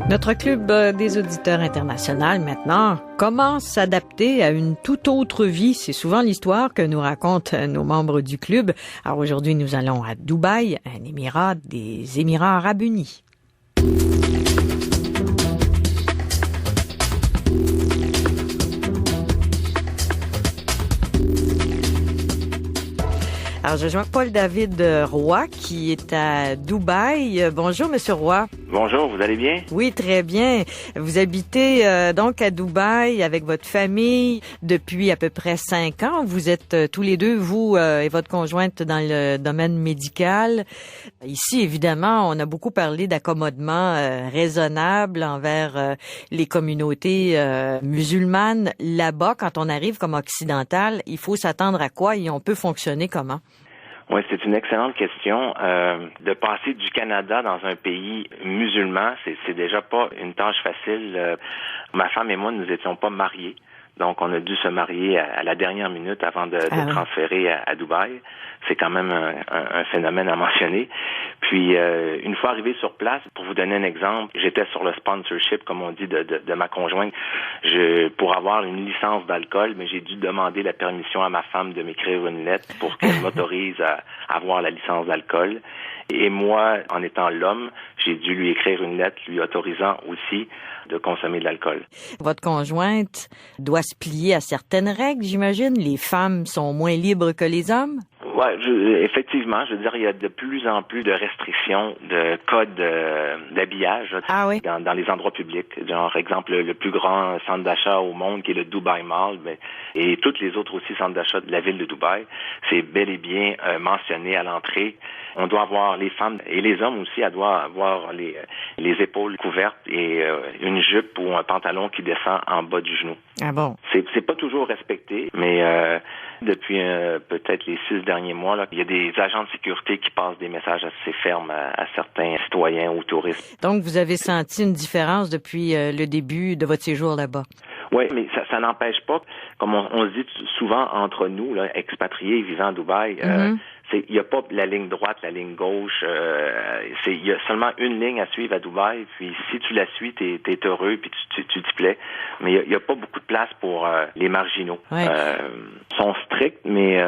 Notre club des auditeurs internationaux maintenant, comment s'adapter à une toute autre vie? C'est souvent l'histoire que nous racontent nos membres du club. Alors aujourd'hui, nous allons à Dubaï, un émirat des Émirats arabes unis. Alors, je joins Paul-David Roy, qui est à Dubaï. Bonjour, Monsieur Roy. Bonjour, vous allez bien? Oui, très bien. Vous habitez donc à Dubaï avec votre famille depuis à peu près 5 ans. Vous êtes tous les deux, vous et votre conjointe, dans le domaine médical. Ici, évidemment, on a beaucoup parlé d'accommodement raisonnable envers les communautés musulmanes. Là-bas, quand on arrive comme occidental, il faut s'attendre à quoi et on peut fonctionner comment? Oui, c'est une excellente question. De passer du Canada dans un pays musulman, c'est déjà pas une tâche facile. Ma femme et moi, nous étions pas mariés. Donc, on a dû se marier à la dernière minute avant de transférer à Dubaï. C'est quand même un phénomène à mentionner. Puis, une fois arrivé sur place, pour vous donner un exemple, j'étais sur le sponsorship, comme on dit, de ma conjointe. Pour avoir une licence d'alcool, mais j'ai dû demander la permission à ma femme de m'écrire une lettre pour qu'elle m'autorise à avoir la licence d'alcool. Et moi, en étant l'homme, j'ai dû lui écrire une lettre lui autorisant aussi de consommer de l'alcool. Votre conjointe doit se plier à certaines règles, j'imagine. Les femmes sont moins libres que les hommes? Ouais, effectivement, je veux dire, il y a de plus en plus de restrictions, de codes d'habillage dans les endroits publics. Genre, exemple, le plus grand centre d'achat au monde, qui est le Dubai Mall, et toutes les autres aussi centres d'achat de la ville de Dubaï, c'est bel et bien mentionné à l'entrée. On doit avoir, les femmes et les hommes aussi, elles doivent avoir les épaules couvertes et une jupe ou un pantalon qui descend en bas du genou. Ah bon? C'est pas toujours respecté, mais depuis peut-être les 6 derniers mois, là, il y a des agents de sécurité qui passent des messages assez fermes à certains citoyens ou touristes. Donc, vous avez senti une différence depuis le début de votre séjour là-bas? Oui, mais ça n'empêche pas, comme on se dit souvent entre nous, là, expatriés vivant à Dubaï, il n'y a pas la ligne droite, la ligne gauche. Il y a seulement une ligne à suivre à Dubaï. Puis si tu la suis, t'es heureux puis tu t'y plais. Mais il y a pas beaucoup de place pour les marginaux. Ouais. Ils sont stricts, mais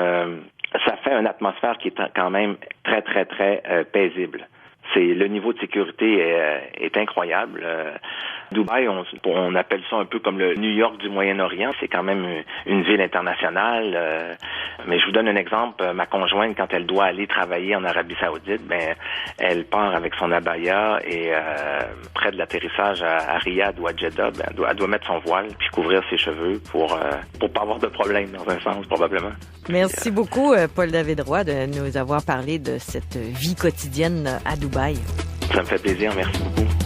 ça fait une atmosphère qui est quand même très, très, très paisible. Le niveau de sécurité est incroyable. Dubaï, on appelle ça un peu comme le New York du Moyen-Orient. C'est quand même une ville internationale. Mais je vous donne un exemple. Ma conjointe, quand elle doit aller travailler en Arabie Saoudite, elle part avec son abaya et près de l'atterrissage à Riyad ou à Jeddah, elle doit mettre son voile puis couvrir ses cheveux pour pas avoir de problème dans un sens, probablement. Merci beaucoup, Paul-David Roy, de nous avoir parlé de cette vie quotidienne à Dubaï. Ça me fait plaisir. Merci beaucoup.